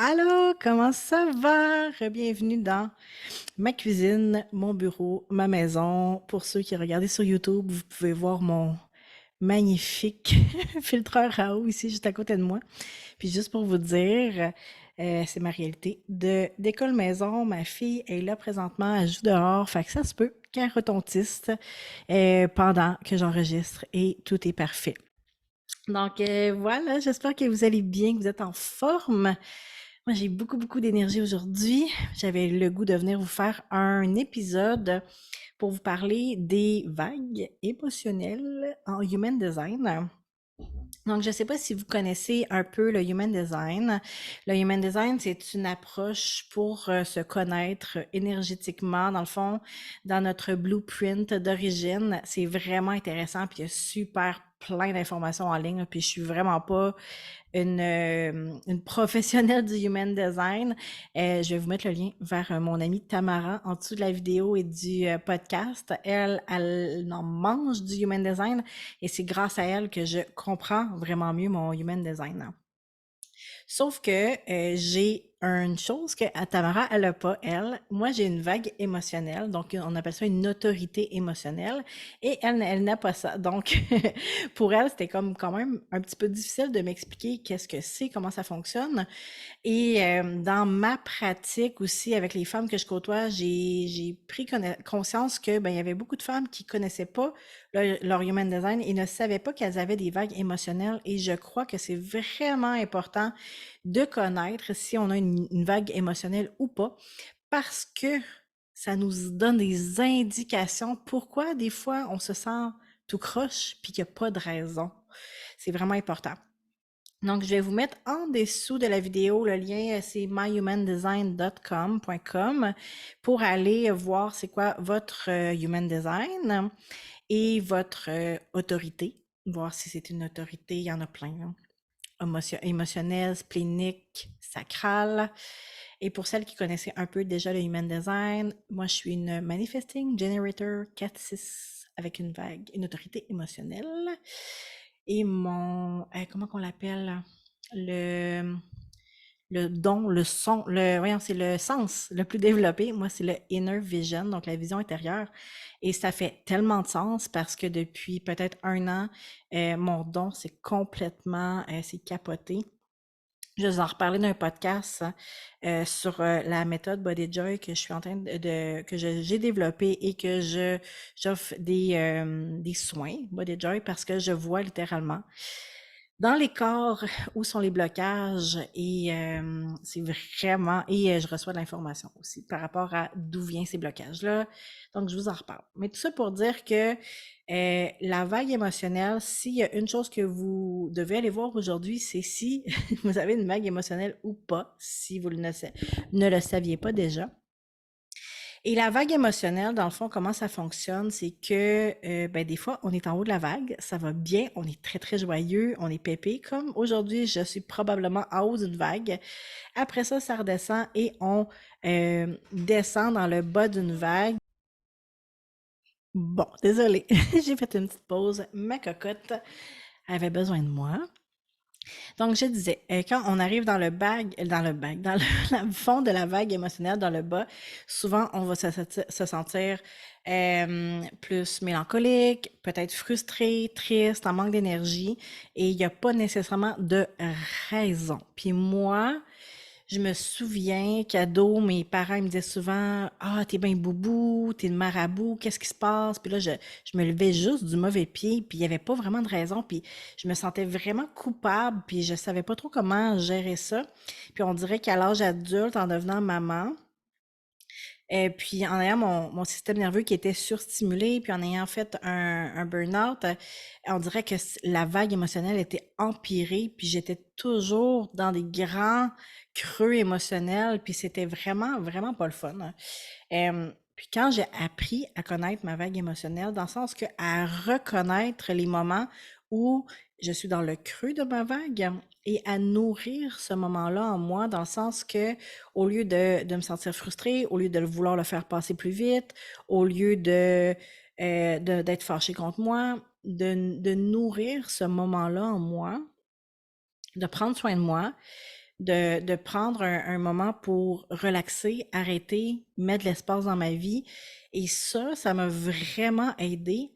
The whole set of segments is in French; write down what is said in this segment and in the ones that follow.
Allô, comment ça va? Bienvenue dans ma cuisine, mon bureau, ma maison. Pour ceux qui regardent sur YouTube, vous pouvez voir mon magnifique filtreur à eau ici juste à côté de moi. Puis juste pour vous dire, c'est ma réalité d'école maison. Ma fille est là présentement, elle joue dehors, fait que ça se peut qu'elle retentisse pendant que j'enregistre et tout est parfait. Donc voilà, j'espère que vous allez bien, que vous êtes en forme. Moi, j'ai beaucoup, beaucoup d'énergie aujourd'hui. J'avais le goût de venir vous faire un épisode pour vous parler des vagues émotionnelles en Human Design. Donc, je ne sais pas si vous connaissez un peu le Human Design. Le Human Design, c'est une approche pour se connaître énergétiquement, dans le fond, dans notre blueprint d'origine. C'est vraiment intéressant, puis il y a super plein d'informations en ligne, puis je suis vraiment pas une professionnelle du Human Design. Je vais vous mettre le lien vers mon amie Tamara en dessous de la vidéo et du podcast. Elle en mange du Human Design et c'est grâce à elle que je comprends vraiment mieux mon Human Design. Sauf que j'ai une chose que Tamara, elle a pas, elle. Moi, j'ai une vague émotionnelle, donc on appelle ça une autorité émotionnelle, et elle n'a pas ça. Donc, pour elle, c'était comme quand même un petit peu difficile de m'expliquer qu'est-ce que c'est, comment ça fonctionne. Et dans ma pratique aussi avec les femmes que je côtoie, j'ai pris conscience que ben il y avait beaucoup de femmes qui connaissaient pas leur human design et ne savaient pas qu'elles avaient des vagues émotionnelles. Et je crois que c'est vraiment important de connaître si on a une vague émotionnelle ou pas, parce que ça nous donne des indications pourquoi des fois on se sent tout croche puis qu'il n'y a pas de raison. C'est vraiment important. Donc, je vais vous mettre en dessous de la vidéo le lien, c'est myhumandesign.com pour aller voir c'est quoi votre human design et votre autorité, voir si c'est une autorité, il y en a plein, hein. Émotionnelle, splénique, sacrale. Et pour celles qui connaissaient un peu déjà le human design, moi je suis une manifesting generator 4-6 avec une vague, une autorité émotionnelle. Et mon, comment qu'on l'appelle? Le, le don, le son, voyons, c'est le sens le plus développé. Moi, c'est le inner vision, donc la vision intérieure. Et ça fait tellement de sens parce que depuis peut-être un an, mon don, c'est complètement, c'est capoté. Je vais en reparler d'un podcast sur la méthode Body Joy que je suis en train que j'ai développé et que j'offre des soins Body Joy parce que je vois littéralement dans les corps où sont les blocages et c'est vraiment et je reçois de l'information aussi par rapport à d'où viennent ces blocages-là. Donc je vous en reparle. Mais tout ça pour dire que la vague émotionnelle, s'il y a une chose que vous devez aller voir aujourd'hui, c'est si vous avez une vague émotionnelle ou pas, si vous ne le saviez pas déjà. Et la vague émotionnelle, dans le fond, comment ça fonctionne, c'est que ben, des fois, on est en haut de la vague, ça va bien, on est très, très joyeux, on est pépé. Comme aujourd'hui, je suis probablement en haut d'une vague. Après ça, ça redescend et on descend dans le bas d'une vague. Bon, désolé, j'ai fait une petite pause. Ma cocotte avait besoin de moi. Donc, je disais, quand on arrive dans le fond de la vague émotionnelle, dans le bas, souvent, on va se sentir plus mélancolique, peut-être frustré, triste, en manque d'énergie, et il n'y a pas nécessairement de raison. Puis moi, je me souviens qu'ado, mes parents ils me disaient souvent: «Ah, t'es bien boubou, t'es une marabout, qu'est-ce qui se passe?» Puis là, je me levais juste du mauvais pied, puis il y avait pas vraiment de raison, puis je me sentais vraiment coupable, puis je savais pas trop comment gérer ça. Puis on dirait qu'à l'âge adulte, en devenant maman, et puis en ayant mon système nerveux qui était surstimulé, puis en ayant fait un burn-out, on dirait que la vague émotionnelle était empirée, puis j'étais toujours dans des grands creux émotionnels, puis c'était vraiment, vraiment pas le fun. Puis quand j'ai appris à connaître ma vague émotionnelle, dans le sens que à reconnaître les moments où je suis dans le creux de ma vague et à nourrir ce moment-là en moi, dans le sens que au lieu de me sentir frustrée, au lieu de vouloir le faire passer plus vite, au lieu d'être fâchée contre moi, de nourrir ce moment-là en moi, de prendre soin de moi, de prendre un moment pour relaxer, arrêter, mettre de l'espace dans ma vie. Et ça m'a vraiment aidée.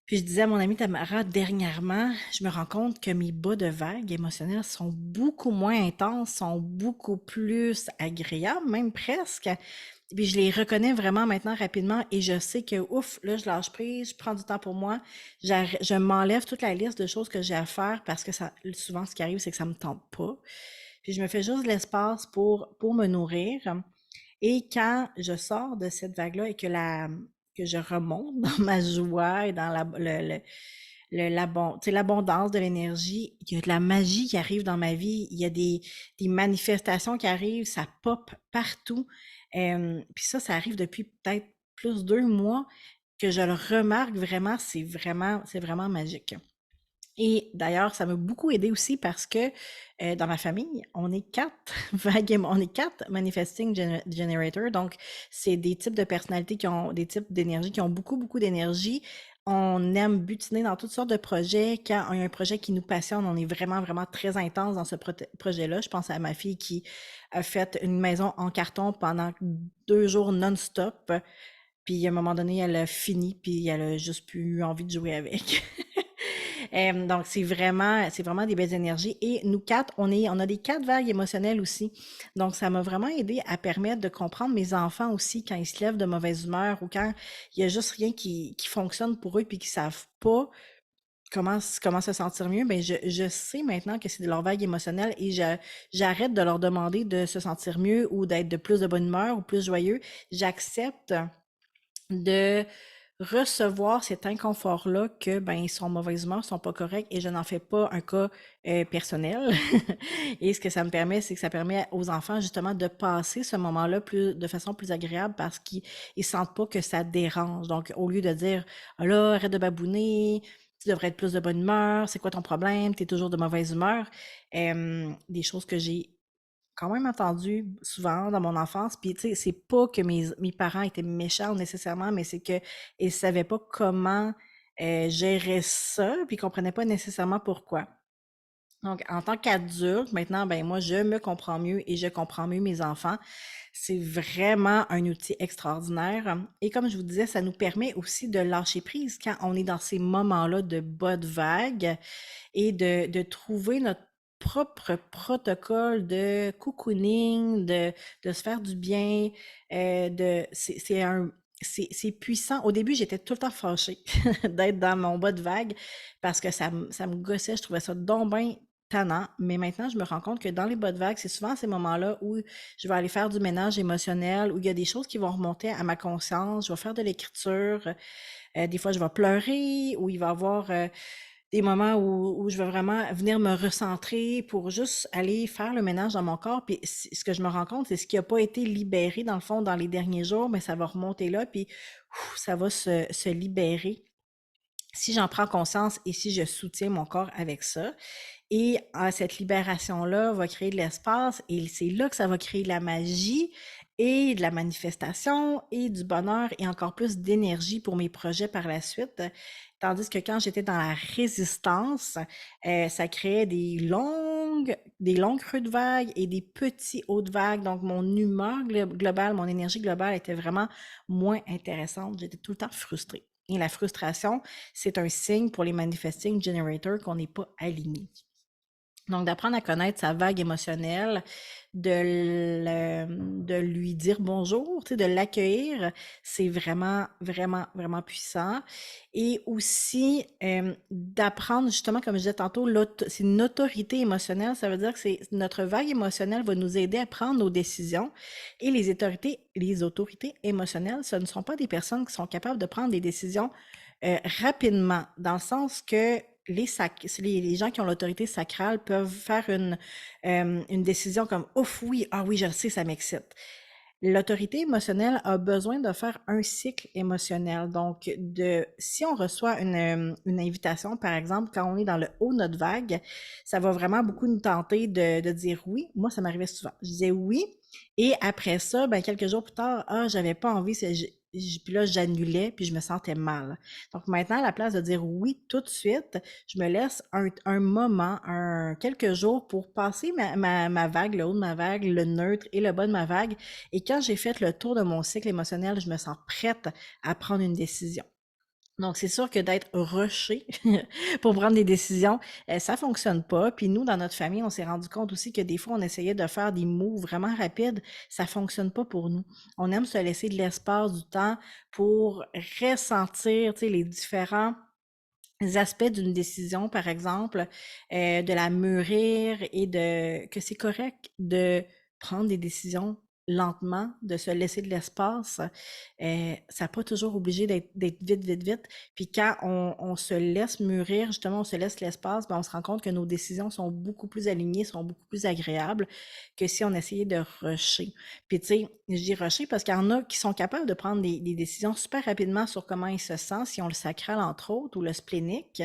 Puis je disais à mon amie Tamara, dernièrement, je me rends compte que mes bas de vague émotionnels sont beaucoup moins intenses, sont beaucoup plus agréables, même presque. Puis je les reconnais vraiment maintenant rapidement et je sais que, ouf, là, je lâche prise, je prends du temps pour moi, je m'enlève toute la liste de choses que j'ai à faire parce que ça, souvent, ce qui arrive, c'est que ça me tente pas. Puis je me fais juste de l'espace pour me nourrir. Et quand je sors de cette vague-là et que je remonte dans ma joie et dans l'abondance de l'énergie, il y a de la magie qui arrive dans ma vie, il y a des manifestations qui arrivent, ça pop partout. Puis ça arrive depuis peut-être plus d'1 mois que je le remarque vraiment, c'est vraiment magique. Et d'ailleurs, ça m'a beaucoup aidé aussi parce que dans ma famille, on est 4 on est 4 manifesting generators. Donc, c'est des types de personnalités qui ont des types d'énergie, qui ont beaucoup, beaucoup d'énergie. On aime butiner dans toutes sortes de projets. Quand il y a un projet qui nous passionne, on est vraiment, vraiment très intense dans ce projet-là. Je pense à ma fille qui a fait une maison en carton pendant 2 jours non-stop. Puis à un moment donné, elle a fini, puis elle a juste plus eu envie de jouer avec. Donc c'est vraiment des belles énergies. Et nous 4, on a des 4 vagues émotionnelles aussi. Donc ça m'a vraiment aidé à permettre de comprendre mes enfants aussi quand ils se lèvent de mauvaise humeur ou quand il y a juste rien qui fonctionne pour eux puis qu'ils savent pas comment se sentir mieux. Ben je sais maintenant que c'est de leur vague émotionnelle et j'arrête de leur demander de se sentir mieux ou d'être de plus de bonne humeur ou plus joyeux. J'accepte de recevoir cet inconfort-là que, ben, ils sont en mauvaise humeur, ils sont pas corrects et je n'en fais pas un cas personnel. Et ce que ça me permet, c'est que ça permet aux enfants justement de passer ce moment-là de façon plus agréable parce qu'ils sentent pas que ça dérange. Donc, au lieu de dire, ah là, arrête de babouner, tu devrais être plus de bonne humeur, c'est quoi ton problème, tu es toujours de mauvaise humeur, des choses que j'ai quand même entendu souvent dans mon enfance. Puis, tu sais, c'est pas que mes parents étaient méchants nécessairement, mais c'est qu'ils savaient pas comment gérer ça, puis ils comprenaient pas nécessairement pourquoi. Donc, en tant qu'adulte, maintenant, ben moi, je me comprends mieux et je comprends mieux mes enfants. C'est vraiment un outil extraordinaire. Et comme je vous disais, ça nous permet aussi de lâcher prise quand on est dans ces moments-là de bas de vague et de trouver notre propre protocole de cocooning, de se faire du bien, c'est puissant. Au début, j'étais tout le temps fâchée d'être dans mon bas de vague parce que ça me gossait, je trouvais ça donc bien tannant. Mais maintenant, je me rends compte que dans les bas de vague, c'est souvent ces moments-là où je vais aller faire du ménage émotionnel, où il y a des choses qui vont remonter à ma conscience, je vais faire de l'écriture, des fois je vais pleurer, où il va y avoir des moments où je vais vraiment venir me recentrer pour juste aller faire le ménage dans mon corps. Puis ce que je me rends compte, c'est ce qui n'a pas été libéré dans le fond dans les derniers jours, mais ça va remonter là, puis ça va se libérer si j'en prends conscience et si je soutiens mon corps avec ça. Et cette libération-là va créer de l'espace et c'est là que ça va créer de la magie et de la manifestation et du bonheur et encore plus d'énergie pour mes projets par la suite. Tandis que quand j'étais dans la résistance, ça créait des longues creux de vagues et des petits hauts de vagues. Donc, mon humeur globale, mon énergie globale était vraiment moins intéressante. J'étais tout le temps frustrée. Et la frustration, c'est un signe pour les manifesting generators qu'on n'est pas aligné. Donc, d'apprendre à connaître sa vague émotionnelle, de lui dire bonjour, tu sais, de l'accueillir, c'est vraiment, vraiment, vraiment puissant. Et aussi, d'apprendre justement, comme je disais tantôt, c'est une autorité émotionnelle. Ça veut dire que notre vague émotionnelle va nous aider à prendre nos décisions. Et les autorités émotionnelles, ce ne sont pas des personnes qui sont capables de prendre des décisions rapidement, dans le sens que les gens qui ont l'autorité sacrale peuvent faire une décision comme ouf, oui, ah oui, je le sais, ça m'excite. L'autorité émotionnelle a besoin de faire un cycle émotionnel. Donc, si on reçoit une invitation, par exemple, quand on est dans le haut de notre vague, ça va vraiment beaucoup nous tenter de dire oui. Moi, ça m'arrivait souvent. Je disais oui. Et après ça, ben, quelques jours plus tard, ah, j'avais pas envie. puis là, j'annulais, puis je me sentais mal. Donc maintenant, à la place de dire oui tout de suite, je me laisse un moment, quelques jours pour passer ma vague, le haut de ma vague, le neutre et le bas de ma vague. Et quand j'ai fait le tour de mon cycle émotionnel, je me sens prête à prendre une décision. Donc, c'est sûr que d'être rushé pour prendre des décisions, ça fonctionne pas. Puis nous, dans notre famille, on s'est rendu compte aussi que des fois, on essayait de faire des moves vraiment rapides. Ça fonctionne pas pour nous. On aime se laisser de l'espace, du temps pour ressentir, tu sais, les différents aspects d'une décision, par exemple, de la mûrir et que c'est correct de prendre des décisions lentement, de se laisser de l'espace. Ça n'a pas toujours obligé d'être vite, vite, vite. Puis quand on se laisse mûrir, justement, on se laisse l'espace, ben on se rend compte que nos décisions sont beaucoup plus alignées, sont beaucoup plus agréables que si on essayait de rusher. Puis tu sais, je dis rusher parce qu'il y en a qui sont capables de prendre des décisions super rapidement sur comment ils se sentent, si on le sacral entre autres, ou le splénique.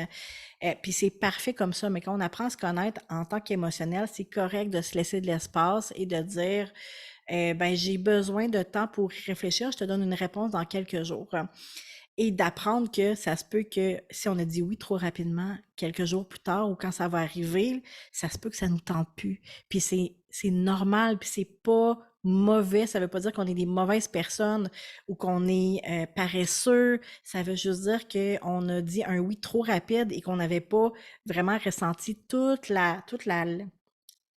Puis c'est parfait comme ça, mais quand on apprend à se connaître en tant qu'émotionnel, c'est correct de se laisser de l'espace et de dire, ben j'ai besoin de temps pour y réfléchir, je te donne une réponse dans quelques jours. Et d'apprendre que ça se peut que si on a dit oui trop rapidement, quelques jours plus tard ou quand ça va arriver, ça se peut que ça nous tente plus. Puis c'est normal, puis c'est pas mauvais. Ça veut pas dire qu'on est des mauvaises personnes ou qu'on est paresseux. Ça veut juste dire qu'on a dit un oui trop rapide et qu'on n'avait pas vraiment ressenti toute la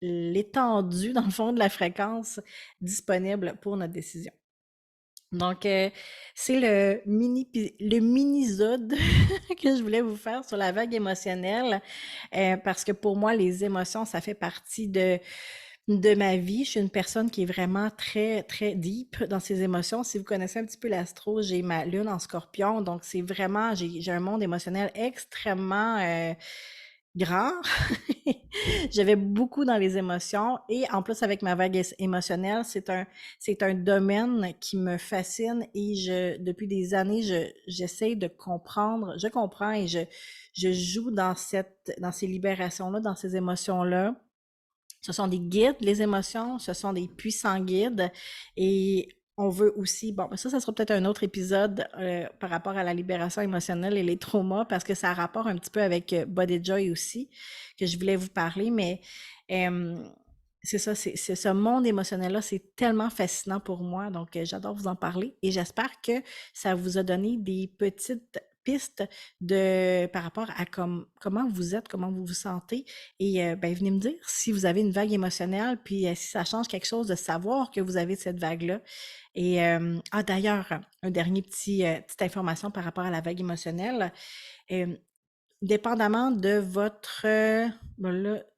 l'étendue, dans le fond, de la fréquence disponible pour notre décision. Donc, c'est le mini-zode que je voulais vous faire sur la vague émotionnelle, parce que pour moi, les émotions, ça fait partie de ma vie. Je suis une personne qui est vraiment très, très deep dans ses émotions. Si vous connaissez un petit peu l'astro, j'ai ma lune en scorpion, donc c'est vraiment, j'ai un monde émotionnel extrêmement grand. J'avais beaucoup dans les émotions et en plus avec ma vague émotionnelle, c'est un domaine qui me fascine et depuis des années, j'essaie de comprendre, je comprends et je joue dans ces libérations-là, dans ces émotions-là. Ce sont des guides, les émotions, ce sont des puissants guides et on veut aussi, bon, ça sera peut-être un autre épisode par rapport à la libération émotionnelle et les traumas parce que ça a rapport un petit peu avec Body Joy aussi, que je voulais vous parler, mais euh, c'est ça, c'est ce monde émotionnel-là, c'est tellement fascinant pour moi, donc j'adore vous en parler et j'espère que ça vous a donné des petites pistes par rapport à comment vous êtes, comment vous vous sentez et ben, venez me dire si vous avez une vague émotionnelle, puis si ça change quelque chose de savoir que vous avez cette vague-là. Et d'ailleurs, un dernier petite information par rapport à la vague émotionnelle. Euh, Dépendamment de votre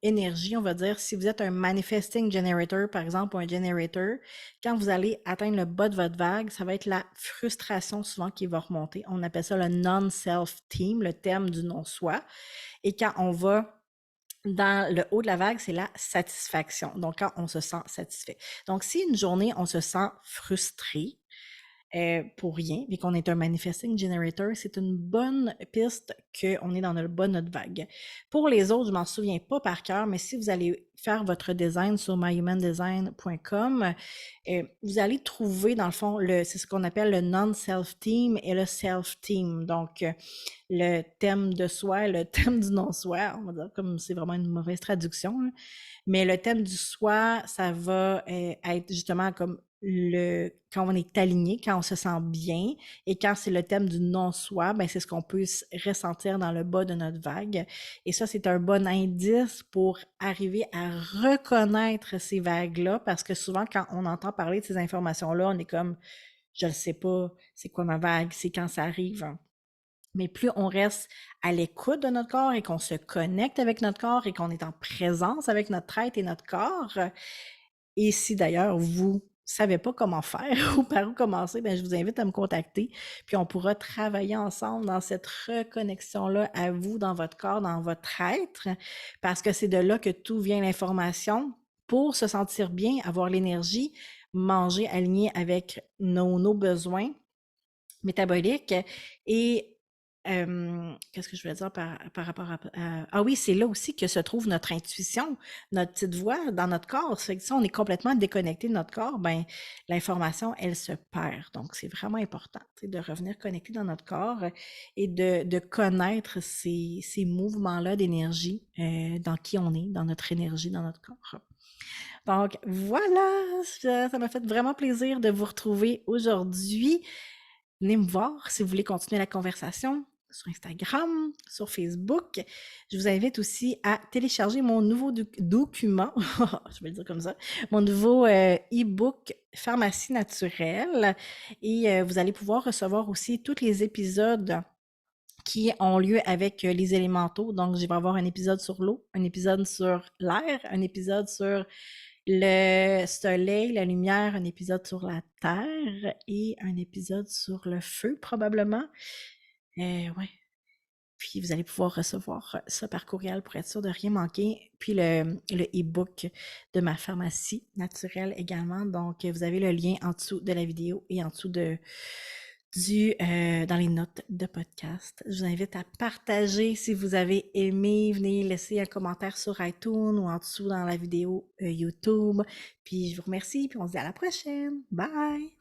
énergie, on va dire, si vous êtes un manifesting generator, par exemple, ou un generator, quand vous allez atteindre le bas de votre vague, ça va être la frustration souvent qui va remonter. On appelle ça le non-self-team, le thème du non-soi. Et quand on va dans le haut de la vague, c'est la satisfaction. Donc, quand on se sent satisfait. Donc, si une journée, on se sent frustré pour rien, et qu'on est un manifesting generator, c'est une bonne piste qu'on est dans le bas de notre vague. Pour les autres, je m'en souviens pas par cœur, mais si vous allez faire votre design sur myhumandesign.com, vous allez trouver, dans le fond, c'est ce qu'on appelle le non-self-team et le self-team. Donc, le thème de soi, le thème du non-soi, on va dire, comme c'est vraiment une mauvaise traduction, hein. Mais le thème du soi, ça va être justement comme quand on est aligné, quand on se sent bien, et quand c'est le thème du non-soi, ben c'est ce qu'on peut ressentir dans le bas de notre vague. Et ça, c'est un bon indice pour arriver à reconnaître ces vagues-là, parce que souvent, quand on entend parler de ces informations-là, on est comme, je ne sais pas, c'est quoi ma vague, c'est quand ça arrive. Mais plus on reste à l'écoute de notre corps et qu'on se connecte avec notre corps et qu'on est en présence avec notre être et notre corps, et si d'ailleurs vous savez pas comment faire ou par où commencer, ben je vous invite à me contacter, puis on pourra travailler ensemble dans cette reconnexion-là à vous, dans votre corps, dans votre être, parce que c'est de là que tout vient l'information pour se sentir bien, avoir l'énergie, manger aligné avec nos besoins métaboliques et Qu'est-ce que je voulais dire par rapport ah oui, c'est là aussi que se trouve notre intuition, notre petite voix dans notre corps. Ça fait que si on est complètement déconnecté de notre corps, ben l'information, elle se perd. Donc, c'est vraiment important, tu sais, de revenir connecté dans notre corps et de connaître ces mouvements-là d'énergie, dans qui on est, dans notre énergie, dans notre corps. Donc voilà, ça m'a fait vraiment plaisir de vous retrouver aujourd'hui. Venez me voir si vous voulez continuer la conversation sur Instagram, sur Facebook. Je vous invite aussi à télécharger mon nouveau document, je vais le dire comme ça, mon nouveau e-book Pharmacie naturelle. Et vous allez pouvoir recevoir aussi tous les épisodes qui ont lieu avec les élémentaux. Donc, je vais avoir un épisode sur l'eau, un épisode sur l'air, un épisode sur le soleil, la lumière, un épisode sur la terre et un épisode sur le feu, probablement. Ouais. Puis vous allez pouvoir recevoir ça par courriel pour être sûr de rien manquer. Puis le e-book de ma pharmacie naturelle également. Donc, vous avez le lien en dessous de la vidéo et en dessous dans les notes de podcast. Je vous invite à partager si vous avez aimé. Venez laisser un commentaire sur iTunes ou en dessous dans la vidéo YouTube. Puis je vous remercie, puis on se dit à la prochaine. Bye!